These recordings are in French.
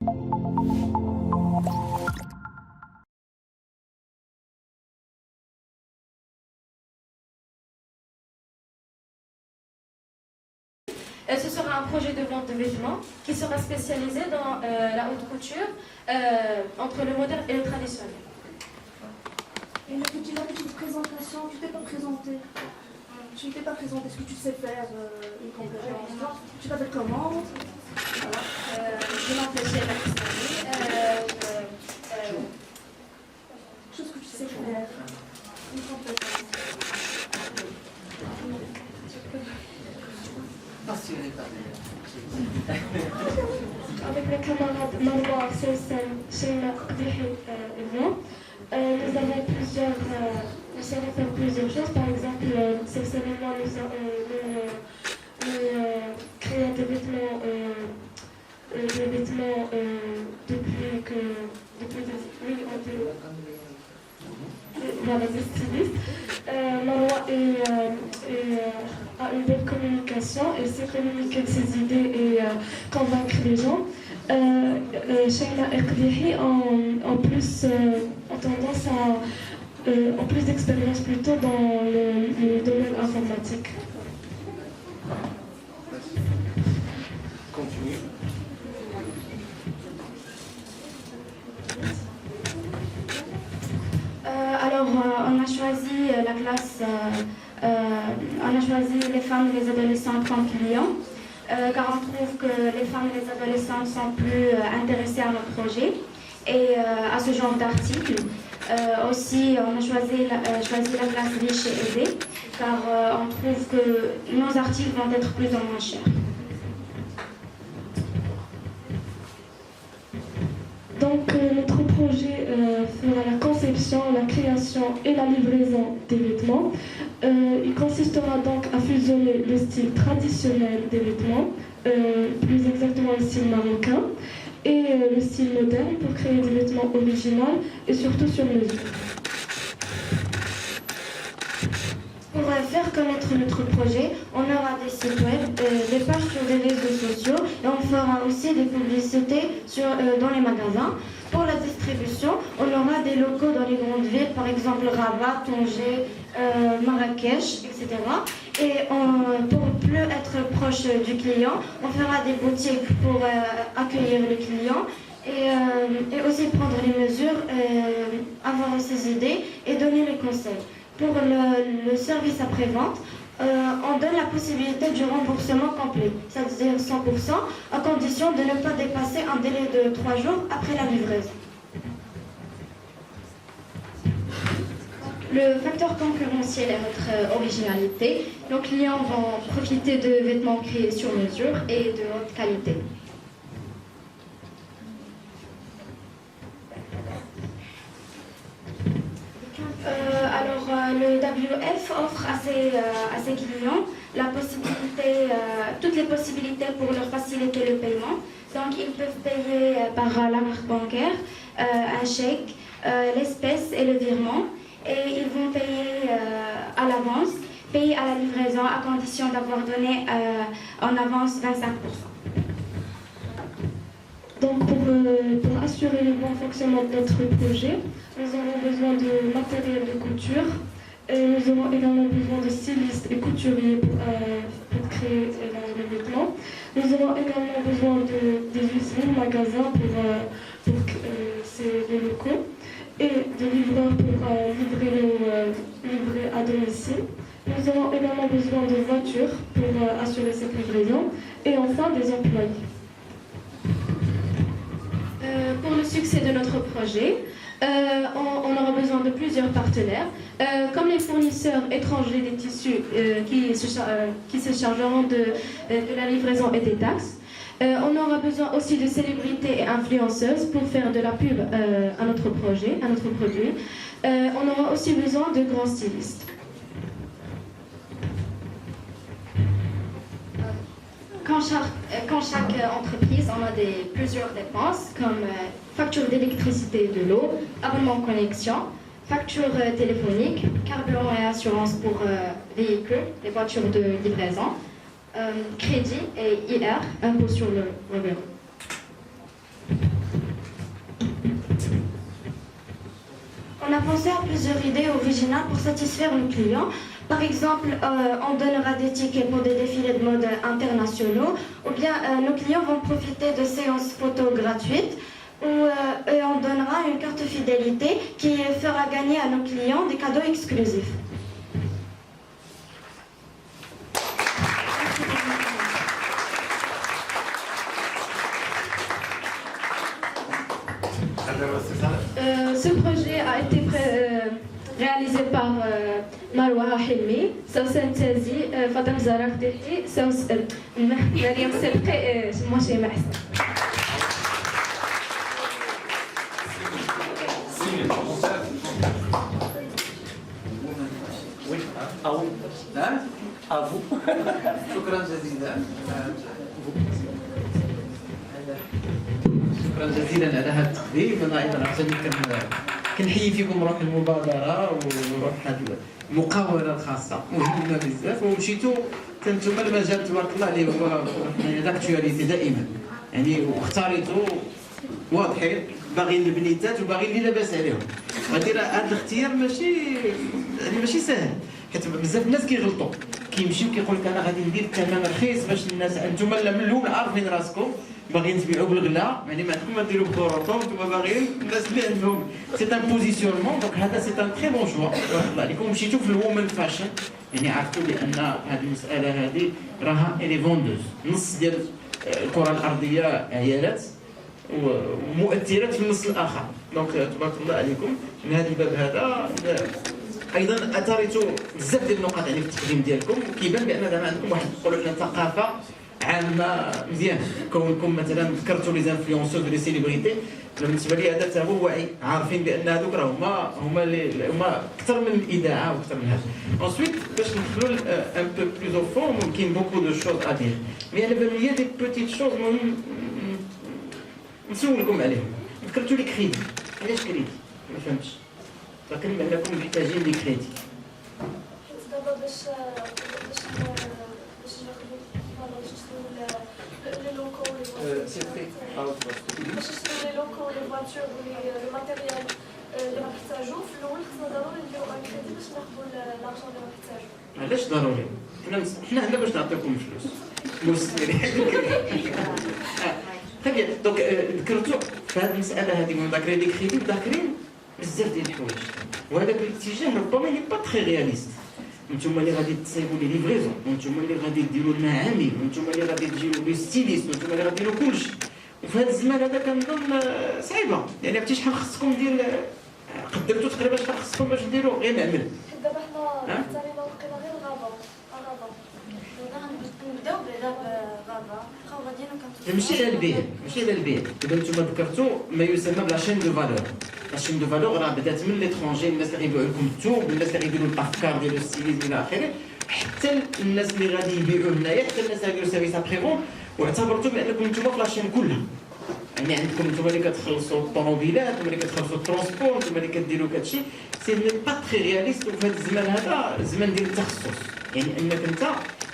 Ce sera un projet de vente de vêtements qui sera spécialisé dans la haute couture entre le moderne et le traditionnel. Et le petit là, petite présentation, tu t'es pas présenté. Tu ne t'es pas présenté. Est-ce que tu sais faire une conférence? Tu t'appelles comment? Voilà. Je m'appelle Sheila Kistani. Chose que tu sais faire. Une compétence. Avec mes camarades Marwa, Selsem, Sheila, Qdihi et moi, nous savons faire plusieurs choses. Par exemple, Selsem et moi, nous créons des vêtements voilà, des stylistes. Marwa a une bonne communication et sait communiquer ses idées et convaincre les gens. Sheila et Qdihi ont tendance à ont plus d'expérience plutôt dans le domaine informatique. Continue. Alors, on a choisi la classe, on a choisi les femmes et les adolescentes comme clients, car on trouve que les femmes et les adolescentes sont plus intéressées à notre projet et à ce genre d'articles. Aussi, on a choisi la classe riche et aisée, car on trouve que nos articles vont être plus ou moins chers. Donc notre projet fera la conception, la création et la livraison des vêtements. Il consistera donc à fusionner le style traditionnel des vêtements, plus exactement le style marocain, et le style moderne pour créer des vêtements originaux et surtout sur mesure. Pour faire connaître notre projet, on aura des sites web, des pages sur les réseaux sociaux et on fera aussi des publicités dans les magasins. Pour la distribution, on aura des locaux dans les grandes villes, par exemple Rabat, Tanger, Marrakech, etc. Et pour plus être proche du client, on fera des boutiques pour accueillir le client et aussi prendre les mesures, avoir ses idées et donner les conseils. Pour le service après-vente, on donne la possibilité du remboursement complet, c'est-à-dire 100%, à condition de ne pas dépasser un délai de 3 jours après la livraison. Le facteur concurrentiel est notre originalité. Nos clients vont profiter de vêtements créés sur mesure et de haute qualité. Le WF offre à ses clients toutes les possibilités pour leur faciliter le paiement. Donc, ils peuvent payer par la carte bancaire, un chèque, l'espèce et le virement. Et ils vont payer à l'avance, payer à la livraison à condition d'avoir donné en avance 25%. Donc pour assurer le bon fonctionnement de notre projet, nous aurons besoin de matériel de couture et nous aurons également besoin de stylistes et couturiers pour créer les vêtements. Nous aurons également besoin des usines, magasins pour les locaux et de livreurs pour livrer à domicile. Nous aurons également besoin de voitures pour assurer cette livraison et enfin des employés. Pour le succès de notre projet, on aura besoin de plusieurs partenaires, comme les fournisseurs étrangers des tissus qui se chargeront de la livraison et des taxes. On aura besoin aussi de célébrités et influenceuses pour faire de la pub à notre projet, à notre produit. On aura aussi besoin de grands stylistes. Quand chaque entreprise, on a plusieurs dépenses comme facture d'électricité et de l'eau, abonnement connexion, facture téléphonique, carburant et assurance pour véhicules, les voitures de livraison, crédit et IR, impôt sur le revenu. on a pensé à plusieurs idées originales pour satisfaire nos clients. Par exemple, on donnera des tickets pour des défilés de mode internationaux, ou bien nos clients vont profiter de séances photos gratuites, et on donnera une carte fidélité qui fera gagner à nos clients des cadeaux exclusifs. Ce projet a été réalisé par Marwa Hilmi, Sousan Tazi, Fatem Zarak Dehi, Mariam Selqi et moi chez Mahsa. شكرا جزيلا. شكرا جزيلا على هذا التقديم. انا ايضا عاوتاني كنحيي فيكم روح المبادره وروح هذه المقاوله الخاصه مهمه بزاف، ومشيتوا انتم المجال تبارك الله اللي هو داكتواليتي دائما، يعني واختاريتوا واضحين باغيين البنيتات وباغيين اللي لاباس عليهم. غادي راه هذا الاختيار ماشي سهل، حيت بزاف الناس كيغلطوا كيمشيو كيقول لك انا غادي ندير الثمن رخيص باش الناس انتم من الاول عارفين راسكم باغيين تبيعوا بالغلا، يعني ما عندكم ما ديروا بكورطو، انتم باغيين الناس اللي عندهم سي ان بوزيسيونمون. دونك هذا سي ان تري بون شوا بارك الله عليكم. مشيتوا في الومن فاشن، يعني عرفتوا بان هذه المساله هذه راها الي فوندوز، نص ديال الكره الارضيه عيالات ومؤثرات في النص الاخر. دونك تبارك الله عليكم من هذا الباب هذا. ايضا اثرتوا بزاف ديال النقاط يعني في التقديم ديالكم، وكيبان بان زعما عندكم واحد نقولوا حنا ثقافه عامه مزيان. كونكم مثلا ذكرتوا لي زانفلونسور لي سيليبريتي، بالنسبه لي هذا حتى هو وعي، عارفين بان هذوك راه هما اكثر من الاذاعه واكثر من هذا. انسويت باش ندخلوا ان بو بلوز او فون، ممكن بوكو دو شوز ا دير، مي انا بان لي دي بوتيت شوز نسولكم عليهم. ذكرتوا لي كريدي، علاش كريدي؟ ما فهمتش. لكن انكم محتاجين لي كريدي. دابا باش les locaux, les locaux, les voitures, le matériel, les maquettages. في الأول خصنا ضروري نديرو ان كريدي باش ناخدو لارجون ديال الماكيتاج. علاش ضروري؟ حنا هنا باش نعطيكم الفلوس. très bien. دونك ذكرتوا في هذه المساله هذه من ذاك لي كريدي ذاكرين بزاف ديال الحوايج، وهذاك الاتجاه ربما لي با تري رياليست. نتوما اللي غادي تصايبوا لي ليفريزون، ونتوما اللي غادي ديروا لنا عامل، ونتوما اللي غادي تجيو لي ستيليست، ونتوما اللي غادي ديروا كلشي. وفي هذا الزمان هذا كنظن صعيبه، يعني عرفتي شحال خصكم ديال قدرتوا تقريبا شحال خصكم باش ديروا غير نعمل. دابا حنا اختارينا لقينا غير غابه. نبداو بغابه غاديين ماشي على البيع، ماشي على البيع. دابا نتوما ذكرتوا ما يسمى بلا شين دو فالور. لا شين دو فالور راه بدات من ليترونجي، الناس اللي غيبيعوا لكم الثوب، الناس اللي غيديروا الافكار ديال الستيليزم الى اخره، حتى الناس اللي غادي يبيعوا هنايا، حتى الناس اللي غيديروا سيرفيس ابري فون. واعتبرتوا بانكم نتوما في لاشين كلها، يعني عندكم نتوما اللي كتخلصوا الطوموبيلات، نتوما اللي كتخلصوا الترونسبور، نتوما اللي كديروا كلشي. سي با تري رياليست. وفي هذا الزمان هذا زمان ديال التخصص، يعني انك انت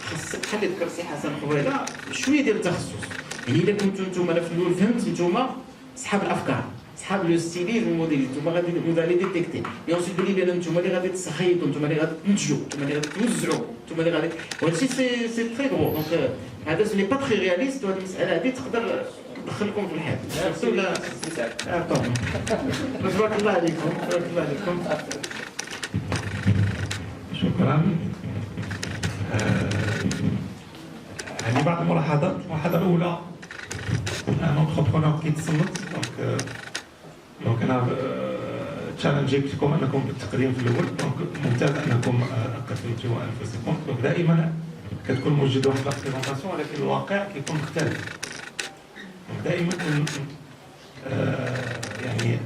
خاصك بحال اللي ذكر سي حسن قبيله شويه ديال التخصص. يعني الا كنتو نتوما انا في الاول فهمت نتوما صحاب الافكار، صحاب لو ستيليزم الموديل، نتوما غادي ديتيكتي. مي اونسيت تقولي بان نتوما اللي غادي تخيطوا، نتوما اللي غادي تنتجوا، نتوما اللي غادي توزعوا، نتوما اللي غادي، وهادشي سي تري غرو. دونك هذا سوني با تري رياليست، وهاد المساله هادي تقدر تدخلكم في الحياه. سيرتو لا تبارك الله عليكم، تبارك الله عليكم. شكرا. يعني بعض الملاحظات. الملاحظه الاولى، ان انتربرونور كيتصنت، دونك انا تشالنجيتكم انكم بالتقديم في الاول، دونك ممتاز انكم قدمتوا انفسكم. دونك دائما كتكون موجد واحد لا بريزونطاسيون، ولكن الواقع كيكون مختلف. دائما يعني